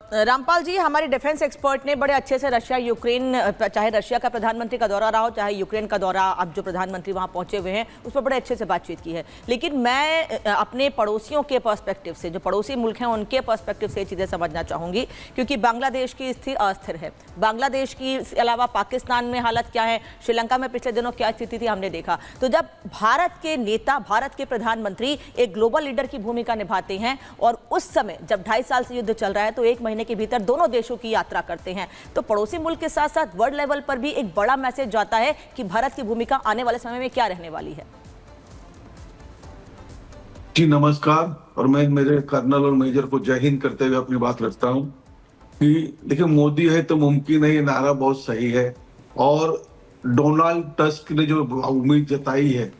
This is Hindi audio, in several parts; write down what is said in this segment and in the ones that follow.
रामपाल जी, हमारे डिफेंस एक्सपर्ट ने बड़े अच्छे से रशिया यूक्रेन, चाहे रशिया का प्रधानमंत्री का दौरा रहा हो, चाहे यूक्रेन का दौरा, अब जो प्रधानमंत्री वहां पहुंचे हुए हैं उस पर बड़े अच्छे से बातचीत की है। लेकिन मैं अपने पड़ोसियों के पर्सपेक्टिव से, जो पड़ोसी मुल्क हैं उनके पर्सपेक्टिव से ये चीज़ें समझना चाहूँगी, क्योंकि बांग्लादेश की स्थिति अस्थिर है। बांग्लादेश की अलावा पाकिस्तान में हालत क्या है, श्रीलंका में पिछले दिनों क्या स्थिति थी, हमने देखा। तो जब भारत के नेता, भारत के प्रधानमंत्री एक ग्लोबल लीडर की भूमिका निभाते हैं और उस समय जब 2.5 साल से युद्ध चल रहा है तो एक महीने के भीतर दोनों देशों की यात्रा करते हैं, तो पड़ोसी मुल्क के साथ साथ वर्ल्ड लेवल पर भी एक बड़ा मैसेज जाता है कि भारत की भूमिका आने वाले समय में क्या रहने वाली है। जी नमस्कार। और मैं मेरे कर्नल और मेजर को जय हिंद करते हुए अपनी बात रखता हूं कि देखिए, मोदी है तो मुमकिन है, ये नारा बहुत सही है। और डोनाल्ड टस्क ने जो उम्मीद जताई है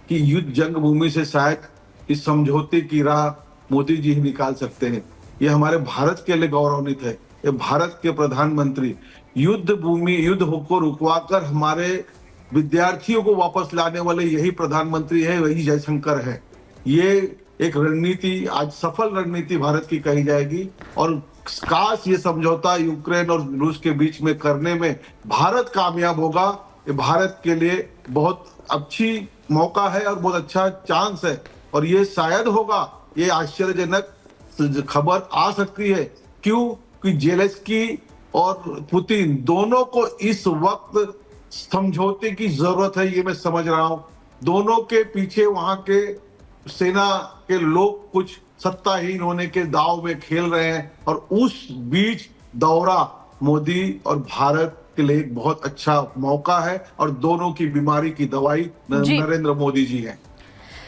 कि युद्ध जंग भूमि से शायद इस समझौते की राह मोदी जी ही निकाल सकते हैं, ये हमारे भारत के लिए गौरवान्वित है। ये भारत के प्रधानमंत्री युद्ध भूमि, युद्ध को रुकवाकर हमारे विद्यार्थियों को वापस लाने वाले यही प्रधानमंत्री है, वही जयशंकर है। ये एक रणनीति, आज सफल रणनीति भारत की कही जाएगी। और काश ये समझौता यूक्रेन और रूस के बीच में करने में भारत कामयाब होगा। ये भारत के लिए बहुत अच्छी मौका है और बहुत अच्छा चांस है। और ये शायद होगा, ये आश्चर्यजनक खबर आ सकती है। क्यों? कि जेलेंस्की और पुतिन दोनों को इस वक्त समझौते की जरूरत है, ये मैं समझ रहा हूं। दोनों के पीछे वहां के सेना के लोग कुछ सत्ताहीन होने के दाव में खेल रहे हैं, और उस बीच दौरा मोदी और भारत के लिए एक बहुत अच्छा मौका है। और दोनों की बीमारी की दवाई नरेंद्र मोदी जी हैं।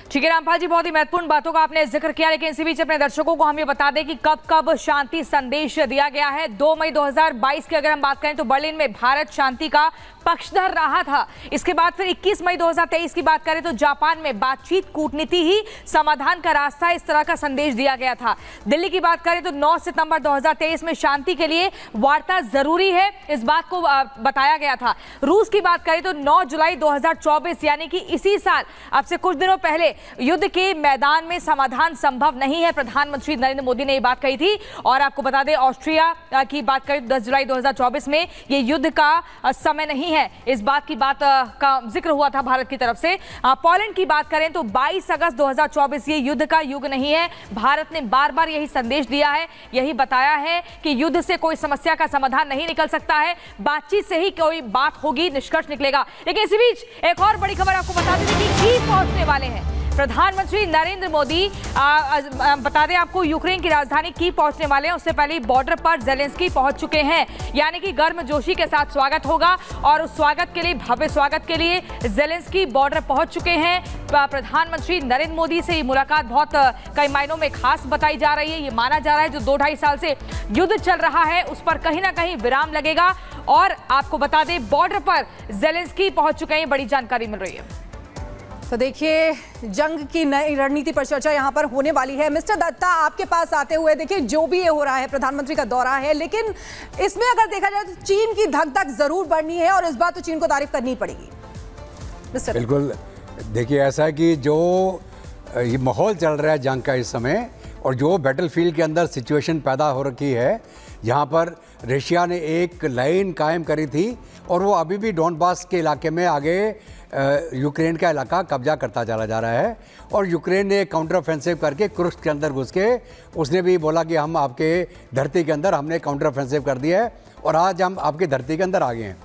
ठीक है रामपाल जी, बहुत ही महत्वपूर्ण बातों का आपने जिक्र किया, लेकिन इसी बीच अपने दर्शकों को हम ये बता दें कि कब कब शांति संदेश दिया गया है। 2 मई 2022 की अगर हम बात करें तो बर्लिन में भारत शांति का पक्षधर रहा था। इसके बाद फिर 21 मई 2023 की बात करें तो जापान में बातचीत, कूटनीति ही समाधान का रास्ता, इस तरह का संदेश दिया गया था। दिल्ली की बात करें तो 9 सितंबर 2023 में शांति के लिए वार्ता जरूरी है, इस बात को बताया गया था। रूस की बात करें तो 9 जुलाई 2024 यानी कि इसी साल, अब से कुछ दिनों पहले, युद्ध के मैदान में समाधान संभव नहीं है, प्रधानमंत्री नरेंद्र मोदी ने यह बात कही थी। और आपको बता दें, ऑस्ट्रिया की बात करें 10 जुलाई 2024 में ये युद्ध का समय नहीं है, इस बात की बात का जिक्र हुआ था भारत की तरफ से। पोलैंड की बात करें तो 22 अगस्त 2024 ये युद्ध का युग नहीं है। भारत ने बार बार यही संदेश दिया है, यही बताया है कि युद्ध से कोई समस्या का समाधान नहीं निकल सकता है, बातचीत से ही कोई बात होगी, निष्कर्ष निकलेगा। लेकिन इसी बीच एक और बड़ी खबर आपको बता दें कि कीव पहुंचने वाले हैं प्रधानमंत्री नरेंद्र मोदी। बता दें आपको, यूक्रेन की राजधानी कीव पहुंचने वाले हैं। उससे पहले बॉर्डर पर जेलेंस्की पहुंच चुके हैं, यानी कि गर्मजोशी के साथ स्वागत होगा। और उस स्वागत के लिए, भव्य स्वागत के लिए जेलेंस्की बॉर्डर पहुंच चुके हैं। प्रधानमंत्री नरेंद्र मोदी से ये मुलाकात बहुत कई मायनों में खास बताई जा रही है। ये माना जा रहा है जो 2-2.5 साल से युद्ध चल रहा है उस पर कहीं ना कहीं विराम लगेगा। और आपको बता दें, बॉर्डर पर जेलेंस्की पहुंच चुके हैं, बड़ी जानकारी मिल रही है। तो देखिए, जंग की नई रणनीति पर चर्चा यहां पर होने वाली है। मिस्टर दत्ता, आपके पास आते हुए, देखिए जो भी ये हो रहा है, प्रधानमंत्री का दौरा है, लेकिन इसमें अगर देखा जाए तो चीन की धक धक जरूर बढ़नी है और इस बार तो चीन को तारीफ करनी पड़ेगी। मिस्टर बिल्कुल, देखिए ऐसा है कि जो ये माहौल चल रहा है जंग का इस समय, और जो बैटलफील्ड के अंदर सिचुएशन पैदा हो रखी है, यहाँ पर रशिया ने एक लाइन कायम करी थी और वो अभी भी डोनबास के इलाके में आगे यूक्रेन का इलाका कब्जा करता चला जा रहा है। और यूक्रेन ने काउंटर ऑफेंसिव करके कुर्स्क के अंदर घुस के उसने भी बोला कि हम आपके धरती के अंदर हमने काउंटर ऑफेंसिव कर दिया है और आज हम आपकी धरती के अंदर आ गए हैं।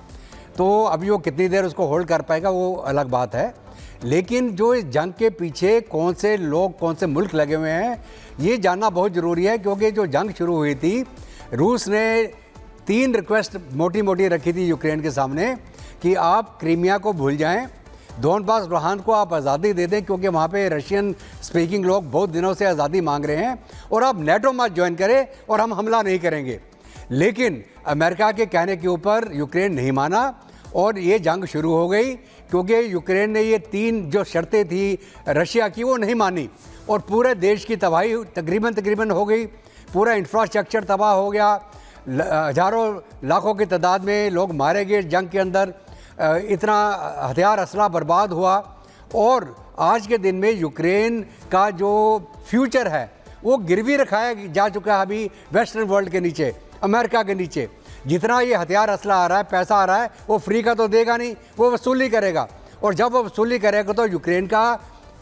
तो अभी वो कितनी देर उसको होल्ड कर पाएगा वो अलग बात है। लेकिन जो इस जंग के पीछे कौन से लोग, कौन से मुल्क लगे हुए हैं, ये जानना बहुत ज़रूरी है। क्योंकि जो जंग शुरू हुई थी, रूस ने 3 रिक्वेस्ट मोटी मोटी रखी थी यूक्रेन के सामने कि आप क्रीमिया को भूल जाएं, डोनबास लुहान को आप आज़ादी दे दें, क्योंकि वहाँ पे रशियन स्पीकिंग लोग बहुत दिनों से आज़ादी मांग रहे हैं, और आप नेटो मत ज्वाइन करें और हम हमला नहीं करेंगे। लेकिन अमेरिका के कहने के ऊपर यूक्रेन नहीं माना और ये जंग शुरू हो गई। क्योंकि यूक्रेन ने ये 3 जो शर्तें थी रशिया की वो नहीं मानी, और पूरे देश की तबाही तकरीबन हो गई। पूरा इंफ्रास्ट्रक्चर तबाह हो गया, हज़ारों लाखों की तादाद में लोग मारे गए जंग के अंदर, इतना हथियार असला बर्बाद हुआ। और आज के दिन में यूक्रेन का जो फ्यूचर है वो गिरवी रखाया जा चुका है अभी वेस्टर्न वर्ल्ड के नीचे, अमेरिका के नीचे। जितना ये हथियार असला आ रहा है, पैसा आ रहा है, वो फ्री का तो देगा नहीं, वो वसूली करेगा। और जब वो वसूली करेगा तो यूक्रेन का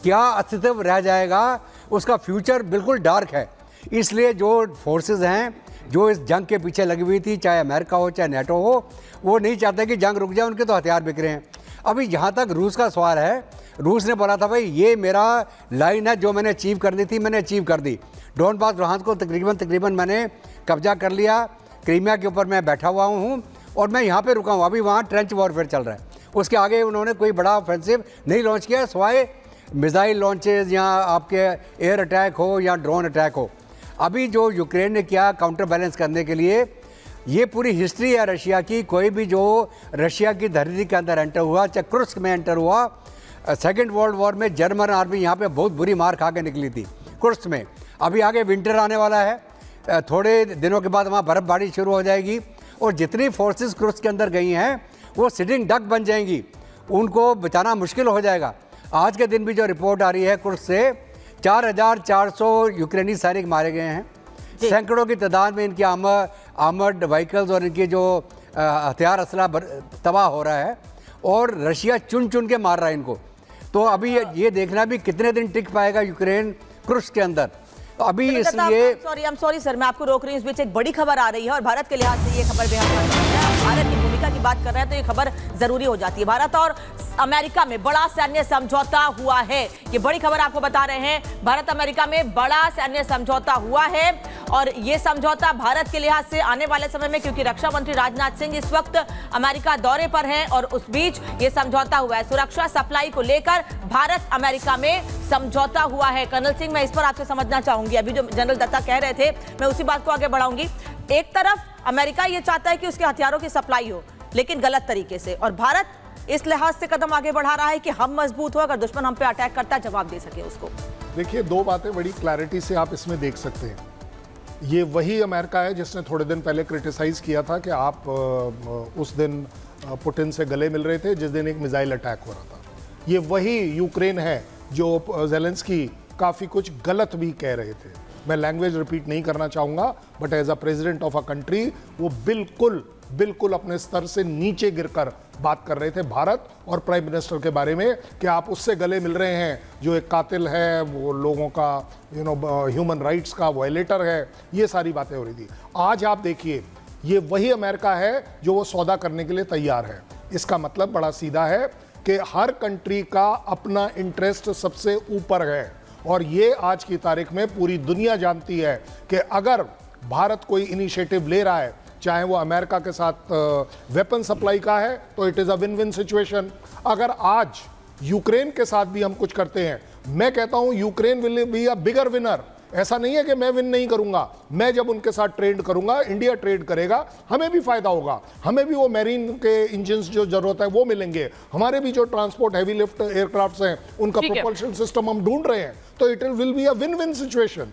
क्या अस्तित्व रह जाएगा, उसका फ्यूचर बिल्कुल डार्क है। इसलिए जो फोर्सेस हैं जो इस जंग के पीछे लगी हुई थी, चाहे अमेरिका हो चाहे नेटो हो, वो नहीं चाहते कि जंग रुक जाए, उनके तो हथियार बिक रहे हैं। अभी जहाँ तक रूस का सवाल है, रूस ने बोला था भाई ये मेरा लाइन है, जो मैंने अचीव करनी थी मैंने अचीव कर दी। डोनबास लुहांस्क को तकरीबन मैंने कब्जा कर लिया, क्रीमिया के ऊपर मैं बैठा हुआ हूँ और मैं यहाँ पे रुका हूँ। अभी वहाँ ट्रेंच वॉरफेयर चल रहा है, उसके आगे उन्होंने कोई बड़ा ऑफेंसिव नहीं लॉन्च किया, सिवाय मिसाइल लॉन्चेज या आपके एयर अटैक हो या ड्रोन अटैक हो। अभी जो यूक्रेन ने किया काउंटर बैलेंस करने के लिए, ये पूरी हिस्ट्री है रशिया की। कोई भी जो रशिया की धरती के अंदर एंटर हुआ, चाहे क्रुस्क में एंटर हुआ, सेकेंड वर्ल्ड वॉर में जर्मन आर्मी यहाँ पे बहुत बुरी मार खा के निकली थी कुर्स्क में। अभी आगे विंटर आने वाला है, थोड़े दिनों के बाद वहाँ बर्फबारी शुरू हो जाएगी और जितनी फोर्सेस क्रुस्क के अंदर गई हैं वो सिटिंग डक बन जाएंगी, उनको बचाना मुश्किल हो जाएगा। आज के दिन भी जो रिपोर्ट आ रही है कुर्स्क से 4400 यूक्रेनी सैनिक मारे गए हैं, सैकड़ों की तादाद में इनकी आर्मर्ड व्हीकल्स और इनके जो हथियार असला तबाह हो रहा है और रशिया चुन चुन के मार रहा है इनको। तो अभी ये देखना भी कितने दिन टिक पाएगा यूक्रेन कुर्स्क के अंदर। तो अभी इसलिए आई एम सॉरी सर, मैं आपको रोक रही हूँ। इस बीच एक बड़ी खबर आ रही है और भारत के लिहाज से ये खबर बेहद महत्वपूर्ण है। भारत की भूमिका की बात कर रहे हैं तो ये खबर जरूरी हो जाती है। भारत और अमेरिका में बड़ा सैन्य समझौता हुआ है, ये बड़ी खबर आपको बता रहे हैं। भारत अमेरिका में बड़ा सैन्य समझौता हुआ है और ये समझौता भारत के लिहाज से आने वाले समय में, क्योंकि रक्षा मंत्री राजनाथ सिंह इस वक्त अमेरिका दौरे पर हैं और उस बीच ये समझौता हुआ है। सुरक्षा सप्लाई को लेकर भारत अमेरिका में समझौता हुआ है। कर्नल सिंह, मैं इस पर आपसे समझना चाहूंगी, अभी जो जनरल दत्ता कह रहे थे मैं उसी बात को आगे बढ़ाऊंगी। एक तरफ अमेरिका ये चाहता है कि उसके हथियारों की सप्लाई हो, लेकिन गलत तरीके से, और भारत इस लिहाज से कदम आगे बढ़ा रहा है कि हम मजबूत हो, अगर दुश्मन हम पे अटैक करता है जवाब दे सके उसको। देखिए, दो बातें बड़ी क्लैरिटी से आप इसमें देख सकते हैं। ये वही अमेरिका है जिसने थोड़े दिन पहले क्रिटिसाइज किया था कि आप उस दिन पुतिन से गले मिल रहे थे जिस दिन एक मिसाइल अटैक हो रहा था। ये वही यूक्रेन है जो ज़ेलेंस्की काफ़ी कुछ गलत भी कह रहे थे। मैं लैंग्वेज रिपीट नहीं करना चाहूँगा, but as a president of a country वो बिल्कुल अपने स्तर से नीचे गिरकर बात कर रहे थे भारत और प्राइम मिनिस्टर के बारे में कि आप उससे गले मिल रहे हैं जो एक कातिल है, वो लोगों का ह्यूमन राइट्स का वायलेटर है। ये सारी बातें हो रही थी। आज आप देखिए, ये वही अमेरिका है जो वो सौदा करने के लिए तैयार है। इसका मतलब बड़ा सीधा है कि हर कंट्री का अपना इंटरेस्ट सबसे ऊपर है और ये आज की तारीख में पूरी दुनिया जानती है कि अगर भारत कोई इनिशिएटिव ले रहा है, चाहे वो अमेरिका के साथ वेपन सप्लाई का है, तो it is a win win situation. अगर आज यूक्रेन के साथ भी हम कुछ करते हैं, मैं कहता हूं Ukraine will be a bigger winner. ऐसा नहीं है कि मैं विन नहीं करूंगा, मैं जब उनके साथ ट्रेड करूंगा, इंडिया ट्रेड करेगा, हमें भी फायदा होगा, हमें भी वो मैरीन के इंजन्स जो जरूरत है वो मिलेंगे, हमारे भी जो ट्रांसपोर्ट हैवी लिफ्ट एयरक्राफ्ट्स हैं उनका प्रोपल्शन सिस्टम हम ढूंढ रहे हैं, तो it will be a win win situation.